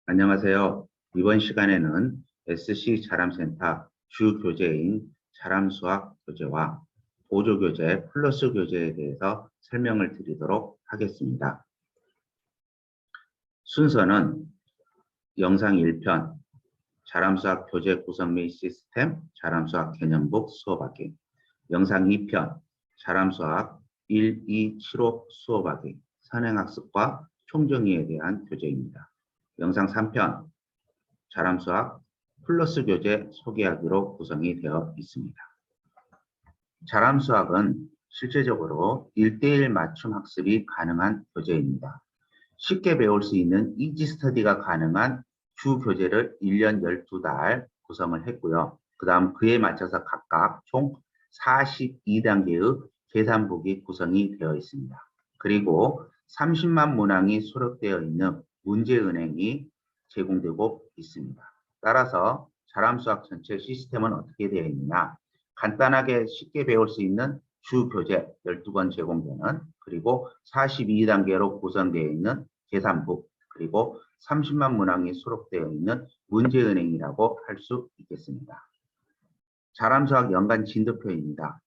안녕하세요. 이번 시간에는 SC 자람센터 주 교재인 자람수학 교재와 보조 교재 플러스 교재에 대해서 설명을 드리도록 하겠습니다. 순서는 영상 1편 자람수학 교재 구성 및 시스템 자람수학 개념북 수업하기, 영상 2편 자람수학 1, 2, 7호 수업하기 선행학습과 총정의에 대한 교재입니다. 영상 3편 자람수학 플러스 교재 소개하기로 구성이 되어 있습니다. 자람수학은 실제적으로 1:1 맞춤 학습이 가능한 교재입니다. 쉽게 배울 수 있는 이지 스터디가 가능한 주 교재를 1년 12달 구성을 했고요. 그 다음 그에 맞춰서 각각 총 42단계의 계산북이 구성이 되어 있습니다. 그리고 30만 문항이 수록되어 있는 문제은행이 제공되고 있습니다. 따라서 자람수학 전체 시스템은 어떻게 되어 있느냐? 간단하게 쉽게 배울 수 있는 주 교재 12권 제공되는, 그리고 42단계로 구성되어 있는 계산북, 그리고 30만 문항이 수록되어 있는 문제은행이라고 할 수 있겠습니다. 자람수학 연간 진도표입니다.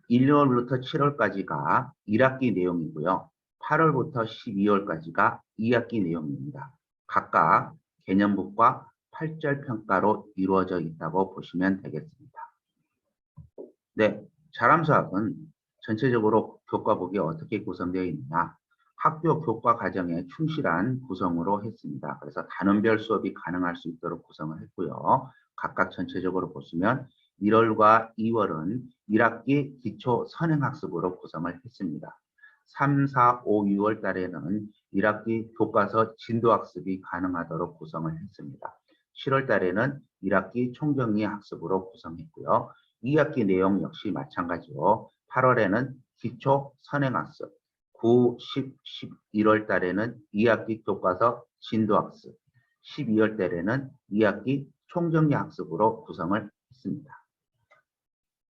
1월부터 7월까지가 1학기 내용이고요. 8월부터 12월까지가 2학기 내용입니다. 각각 개념북과 8절 평가로 이루어져 있다고 보시면 되겠습니다. 네, 자람수학은 전체적으로 교과북이 어떻게 구성되어 있느냐? 학교 교과 과정에 충실한 구성으로 했습니다. 그래서 단원별 수업이 가능할 수 있도록 구성을 했고요. 각각 전체적으로 보시면 1월과 2월은 1학기 기초 선행학습으로 구성을 했습니다. 3, 4, 5, 6월 달에는 1학기 교과서 진도학습이 가능하도록 구성을 했습니다. 7월 달에는 1학기 총정리 학습으로 구성했고요. 2학기 내용 역시 마찬가지로 8월에는 기초 선행학습, 9, 10, 11월 달에는 2학기 교과서 진도학습, 12월 달에는 2학기 총정리 학습으로 구성을 했습니다.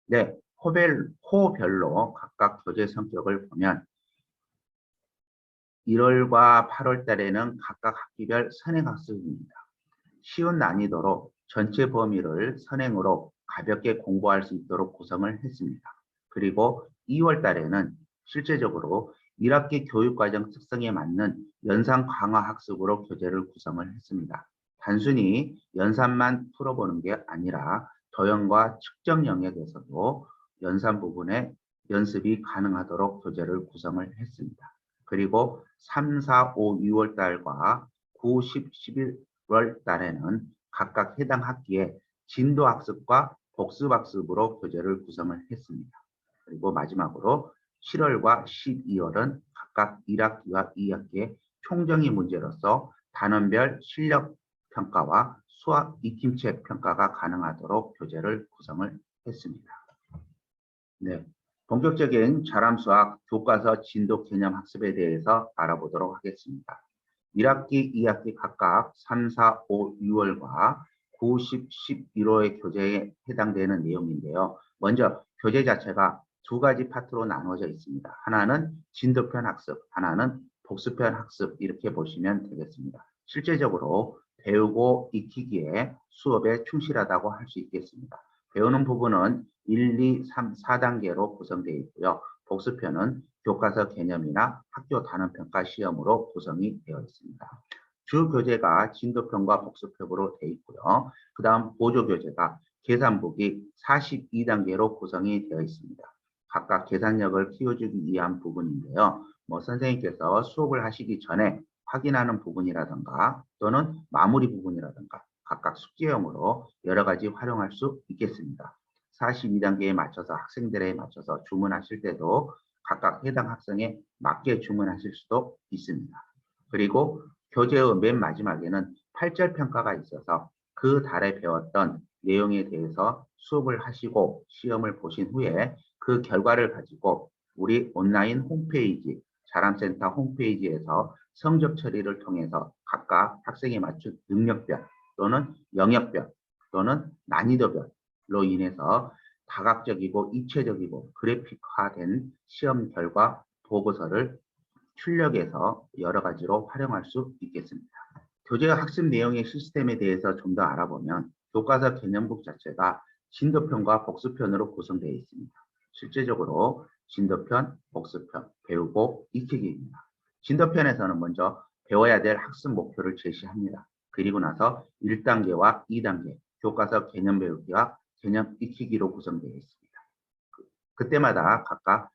네, 호별로 각각 교재 성격을 보면 1월과 8월 달에는 각각 학기별 선행학습입니다. 쉬운 난이도로 전체 범위를 선행으로 가볍게 공부할 수 있도록 구성을 했습니다. 그리고 2월 달에는 실제적으로 1학기 교육과정 특성에 맞는 연산 강화 학습으로 교재를 구성을 했습니다. 단순히 연산만 풀어보는 게 아니라 도형과 측정 영역에서도 연산 부분에 연습이 가능하도록 교재를 구성을 했습니다. 그리고 3, 4, 5, 6월 달과 9, 10, 11월 달에는 각각 해당 학기에 진도학습과 복습학습으로 교재를 구성을 했습니다. 그리고 마지막으로 7월과 12월은 각각 1학기와 2학기의 총정의 문제로서 단원별 실력 평가와 수학 익힘책 평가가 가능하도록 교재를 구성을 했습니다. 네, 본격적인 자람수학 교과서 진도 개념 학습에 대해서 알아보도록 하겠습니다. 1학기, 2학기 각각 3, 4, 5, 6월과 9, 10, 11호의 교재에 해당되는 내용인데요. 먼저 교재 자체가 두 가지 파트로 나누어져 있습니다. 하나는 진도편 학습, 하나는 복습편 학습, 이렇게 보시면 되겠습니다. 실제적으로 배우고 익히기에 수업에 충실하다고 할 수 있겠습니다. 배우는 부분은 1, 2, 3, 4단계로 구성되어 있고요. 복습편은 교과서 개념이나 학교 단원평가 시험으로 구성이 되어 있습니다. 주 교재가 진도편과 복습편으로 되어 있고요. 그 다음 보조 교재가 계산북이 42단계로 구성이 되어 있습니다. 각각 계산력을 키워주기 위한 부분인데요. 선생님께서 수업을 하시기 전에 확인하는 부분이라든가 또는 마무리 부분이라든가 각각 숙제형으로 여러 가지 활용할 수 있겠습니다. 42단계에 맞춰서 학생들에 맞춰서 주문하실 때도 각각 해당 학생에 맞게 주문하실 수도 있습니다. 그리고 교재의 맨 마지막에는 8절 평가가 있어서 그 달에 배웠던 내용에 대해서 수업을 하시고 시험을 보신 후에 그 결과를 가지고 우리 온라인 홈페이지, 자람센터 홈페이지에서 성적 처리를 통해서 각각 학생에 맞춘 능력별 또는 영역별 또는 난이도별로 인해서 다각적이고 입체적이고 그래픽화된 시험 결과 보고서를 출력해서 여러 가지로 활용할 수 있겠습니다. 교재 학습 내용의 시스템에 대해서 좀 더 알아보면 교과서 개념북 자체가 진도편과 복습편으로 구성되어 있습니다. 실제적으로 진도편, 복습편, 배우고 익히기입니다. 진도편에서는 먼저 배워야 될 학습 목표를 제시합니다. 그리고 나서 1단계와 2단계, 교과서 개념 배우기와 개념 익히기로 구성되어 있습니다. 그때마다 각각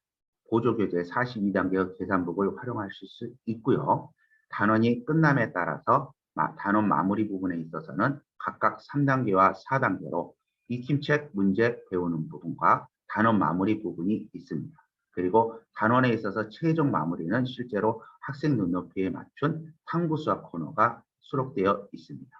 보조교재 42단계의 계산북을 활용하실 수 있고요. 단원이 끝남에 따라서 단원 마무리 부분에 있어서는 각각 3단계와 4단계로 익힘책 문제 배우는 부분과 단원 마무리 부분이 있습니다. 그리고 단원에 있어서 최종 마무리는 실제로 학생 눈높이에 맞춘 탐구수학 코너가 수록되어 있습니다.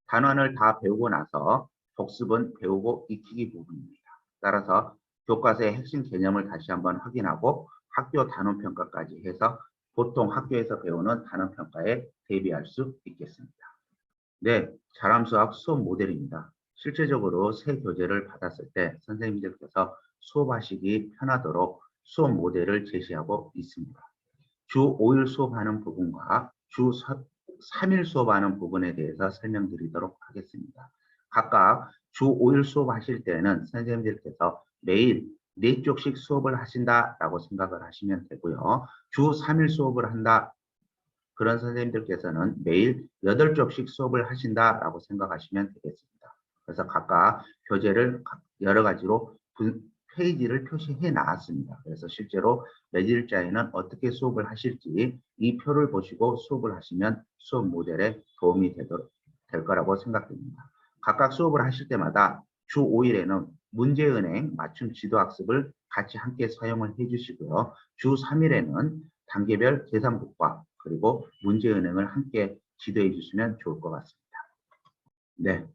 단원을 다 배우고 나서 복습은 배우고 익히기 부분입니다. 따라서 교과서의 핵심 개념을 다시 한번 확인하고 학교 단원평가까지 해서 보통 학교에서 배우는 단원평가에 대비할 수 있겠습니다. 네, 자람수학 수업 모델입니다. 실제적으로 새 교재를 받았을 때 선생님들께서 수업하시기 편하도록 수업 모델을 제시하고 있습니다. 주 5일 수업하는 부분과 주 3일 수업하는 부분에 대해서 설명드리도록 하겠습니다. 각각 주 5일 수업하실 때는 선생님들께서 매일 4쪽씩 수업을 하신다라고 생각을 하시면 되고요. 주 3일 수업을 한다. 그런 선생님들께서는 매일 8쪽씩 수업을 하신다라고 생각하시면 되겠습니다. 그래서 각각 교재를 여러 가지로 페이지를 표시해 나왔습니다. 그래서 실제로 몇 일자에는 어떻게 수업을 하실지 이 표를 보시고 수업을 하시면 수업 모델에 도움이 될 거라고 생각됩니다. 각각 수업을 하실 때마다 주 5일에는 문제은행 맞춤 지도학습을 같이 함께 사용을 해주시고요. 주 3일에는 단계별 계산북과 그리고 문제은행을 함께 지도해 주시면 좋을 것 같습니다. 네,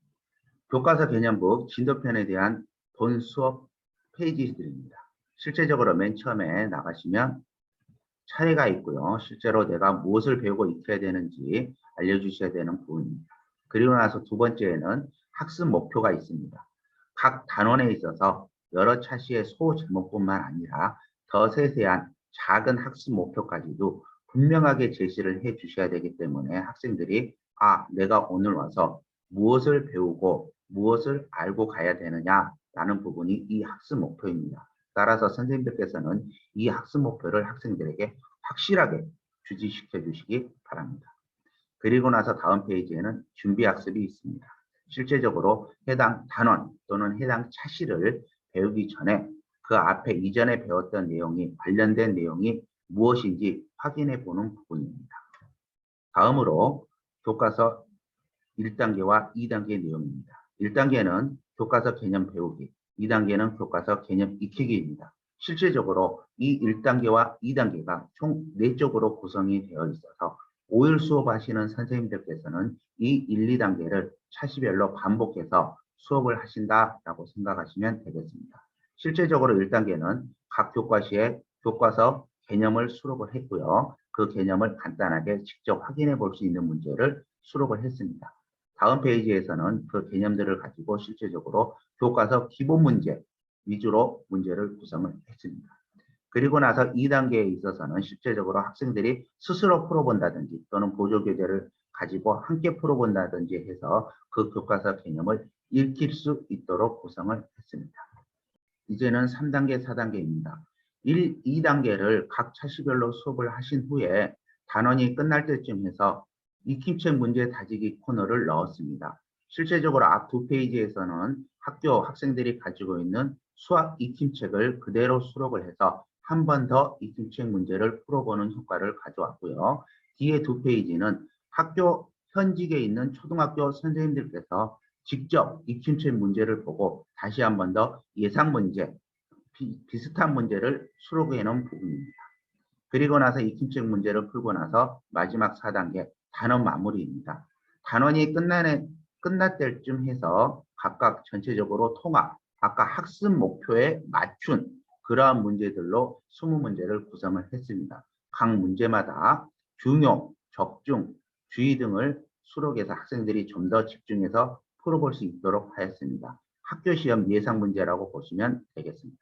교과서 개념북 진도편에 대한 본 수업 페이지들입니다. 실제적으로 맨 처음에 나가시면 차례가 있고요. 실제로 내가 무엇을 배우고 익혀야 되는지 알려주셔야 되는 부분입니다. 그리고 나서 두 번째에는 학습 목표가 있습니다. 각 단원에 있어서 여러 차시의 소 제목뿐만 아니라 더 세세한 작은 학습 목표까지도 분명하게 제시를 해 주셔야 되기 때문에 학생들이 내가 오늘 와서 무엇을 배우고 무엇을 알고 가야 되느냐라는 부분이 이 학습 목표입니다. 따라서 선생님들께서는 이 학습 목표를 학생들에게 확실하게 주지시켜 주시기 바랍니다. 그리고 나서 다음 페이지에는 준비학습이 있습니다. 실제적으로 해당 단원 또는 해당 차시를 배우기 전에 그 앞에 이전에 배웠던 내용이 관련된 내용이 무엇인지 확인해 보는 부분입니다. 다음으로 교과서 1단계와 2단계 내용입니다. 1단계는 교과서 개념 배우기, 2단계는 교과서 개념 익히기입니다. 실질적으로 이 1단계와 2단계가 총 4쪽으로 구성이 되어 있어서 5일 수업하시는 선생님들께서는 이 1, 2단계를 차시별로 반복해서 수업을 하신다라고 생각하시면 되겠습니다. 실제적으로 1단계는 각 교과시에 교과서 개념을 수록을 했고요. 그 개념을 간단하게 직접 확인해 볼 수 있는 문제를 수록을 했습니다. 다음 페이지에서는 그 개념들을 가지고 실제적으로 교과서 기본 문제 위주로 문제를 구성을 했습니다. 그리고 나서 2단계에 있어서는 실제적으로 학생들이 스스로 풀어본다든지 또는 보조교재를 가지고 함께 풀어본다든지 해서 그 교과서 개념을 익힐 수 있도록 구성을 했습니다. 이제는 3단계, 4단계입니다. 1, 2단계를 각 차시별로 수업을 하신 후에 단원이 끝날 때쯤 해서 익힘책 문제 다지기 코너를 넣었습니다. 실제적으로 앞 두 페이지에서는 학교 학생들이 가지고 있는 수학 익힘책을 그대로 수록을 해서 한 번 더 익힘책 문제를 풀어보는 효과를 가져왔고요. 뒤에 두 페이지는 학교 현직에 있는 초등학교 선생님들께서 직접 익힘책 문제를 보고 다시 한 번 더 예상 문제, 비슷한 문제를 수록해 놓은 부분입니다. 그리고 나서 익힘책 문제를 풀고 나서 마지막 4단계 단원 마무리입니다. 단원이 끝날 때쯤 해서 각각 전체적으로 통합, 아까 학습 목표에 맞춘 그러한 문제들로 20문제를 구성을 했습니다. 각 문제마다 중요, 적중, 주의 등을 수록해서 학생들이 좀 더 집중해서 풀어볼 수 있도록 하였습니다. 학교 시험 예상 문제라고 보시면 되겠습니다.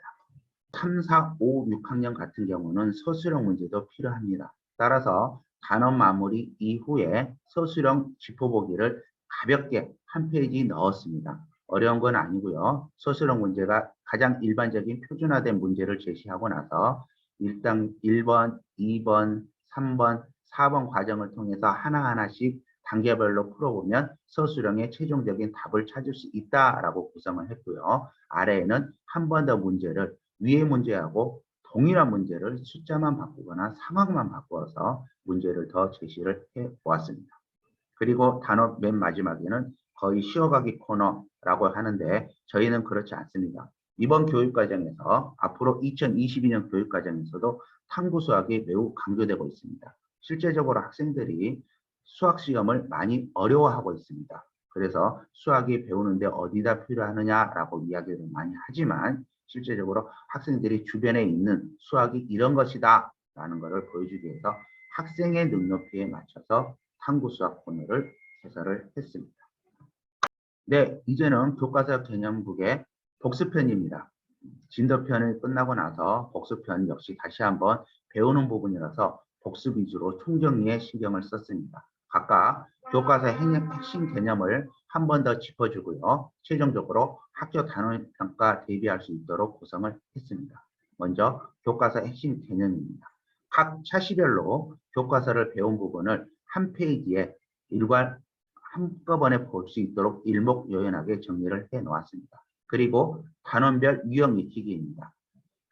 3, 4, 5, 6학년 같은 경우는 서술형 문제도 필요합니다. 따라서 단원 마무리 이후에 서술형 짚어보기를 가볍게 한 페이지 넣었습니다. 어려운 건 아니고요. 서술형 문제가 가장 일반적인 표준화된 문제를 제시하고 나서 일단 1번, 2번, 3번, 4번 과정을 통해서 하나하나씩 단계별로 풀어보면 서술형의 최종적인 답을 찾을 수 있다라고 구성을 했고요. 아래에는 한 번 더 문제를 위의 문제하고 동일한 문제를 숫자만 바꾸거나 상황만 바꾸어서 문제를 더 제시를 해 보았습니다. 그리고 단어 맨 마지막에는 거의 쉬어가기 코너라고 하는데 저희는 그렇지 않습니다. 이번 교육과정에서 앞으로 2022년 교육과정에서도 탐구 수학이 매우 강조되고 있습니다. 실제적으로 학생들이 수학 시험을 많이 어려워하고 있습니다. 그래서 수학이 배우는데 어디다 필요하느냐라고 이야기를 많이 하지만 실제적으로 학생들이 주변에 있는 수학이 이런 것이다 라는 것을 보여주기 위해서 학생의 능력치에 맞춰서 탐구 수학 코너를 개설을 했습니다. 네, 이제는 교과서 개념북의 복습편입니다. 진도편이 끝나고 나서 복습편 역시 다시 한번 배우는 부분이라서 복습 위주로 총정리에 신경을 썼습니다. 각각 교과서의 핵심 개념을 한 번 더 짚어주고요. 최종적으로 학교 단원평가 대비할 수 있도록 구성을 했습니다. 먼저 교과서 핵심 개념입니다. 각 차시별로 교과서를 배운 부분을 한 페이지에 일괄 한꺼번에 볼 수 있도록 일목요연하게 정리를 해 놓았습니다. 그리고 단원별 유형 익히기입니다.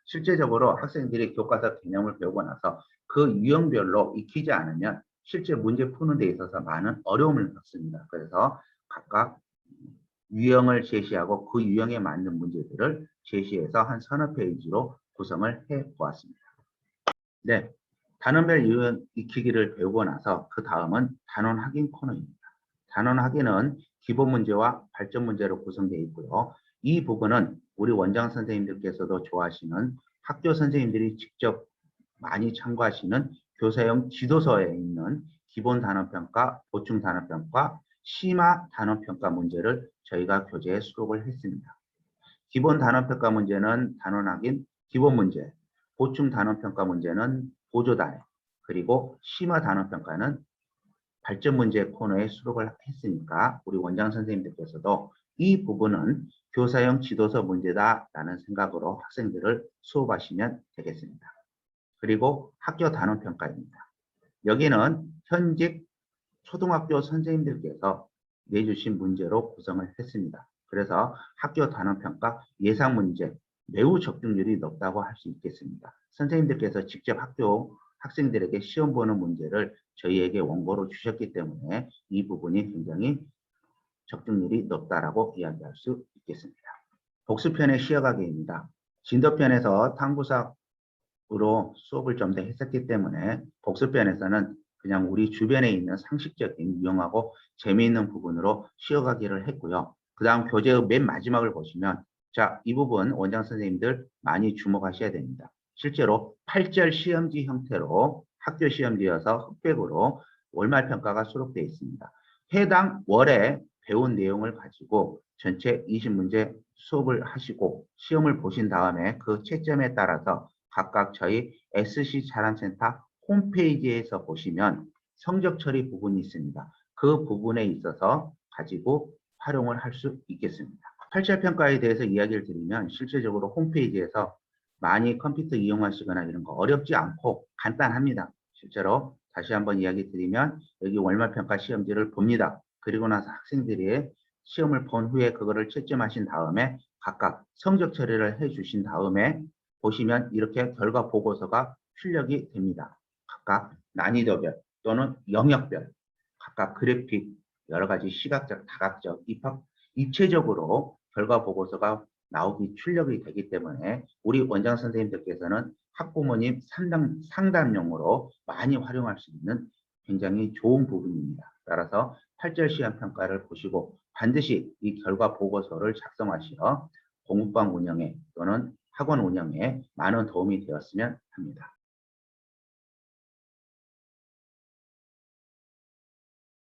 실제적으로 학생들이 교과서 개념을 배우고 나서 그 유형별로 익히지 않으면 실제 문제 푸는 데 있어서 많은 어려움을 겪습니다. 그래서 각각 유형을 제시하고 그 유형에 맞는 문제들을 제시해서 한 서너 페이지로 구성을 해 보았습니다. 네, 단원별 유형 익히기를 배우고 나서 그 다음은 단원 확인 코너입니다. 단원 확인은 기본 문제와 발전 문제로 구성되어 있고요. 이 부분은 우리 원장 선생님들께서도 좋아하시는 학교 선생님들이 직접 많이 참고하시는 교사용 지도서에 있는 기본 단원평가, 보충 단원평가, 심화 단원평가 문제를 저희가 교재에 수록을 했습니다. 기본 단원평가 문제는 단원 확인, 기본 문제, 보충 단원평가 문제는 보조단원, 그리고 심화 단원평가는 발전 문제 코너에 수록을 했으니까 우리 원장 선생님들께서도 이 부분은 교사용 지도서 문제다라는 생각으로 학생들을 수업하시면 되겠습니다. 그리고 학교 단원평가입니다. 여기는 현직 초등학교 선생님들께서 내주신 문제로 구성을 했습니다. 그래서 학교 단원평가 예상 문제 매우 적중률이 높다고 할 수 있겠습니다. 선생님들께서 직접 학교 학생들에게 시험 보는 문제를 저희에게 원고로 주셨기 때문에 이 부분이 굉장히 적중률이 높다라고 이야기할 수 있겠습니다. 복습편의 쉬어가기입니다. 진도편에서 탐구사으로 수업을 좀 더 했었기 때문에 복습편에서는 그냥 우리 주변에 있는 상식적인 유용하고 재미있는 부분으로 쉬어가기를 했고요. 그 다음 교재의 맨 마지막을 보시면 자, 이 부분 원장 선생님들 많이 주목하셔야 됩니다. 실제로 8절 시험지 형태로 학교 시험지여서 흑백으로 월말평가가 수록되어 있습니다. 해당 월에 배운 내용을 가지고 전체 20문제 수업을 하시고 시험을 보신 다음에 그 채점에 따라서 각각 저희 SC 자랑센터 홈페이지에서 보시면 성적 처리 부분이 있습니다. 그 부분에 있어서 가지고 활용을 할 수 있겠습니다. 8절 평가에 대해서 이야기를 드리면 실제적으로 홈페이지에서 많이 컴퓨터 이용하시거나 이런 거 어렵지 않고 간단합니다. 실제로 다시 한번 이야기 드리면 여기 월말평가 시험지를 봅니다. 그리고 나서 학생들이 시험을 본 후에 그거를 채점하신 다음에 각각 성적 처리를 해 주신 다음에 보시면 이렇게 결과 보고서가 출력이 됩니다. 각각 난이도별 또는 영역별 각각 그래픽 여러 가지 시각적, 다각적, 입체적으로 결과 보고서가 나오기 출력이 되기 때문에 우리 원장 선생님들께서는 학부모님 상담용으로 많이 활용할 수 있는 굉장히 좋은 부분입니다. 따라서 8절 시험 평가를 보시고 반드시 이 결과 보고서를 작성하시어 공부방 운영에 또는 학원 운영에 많은 도움이 되었으면 합니다.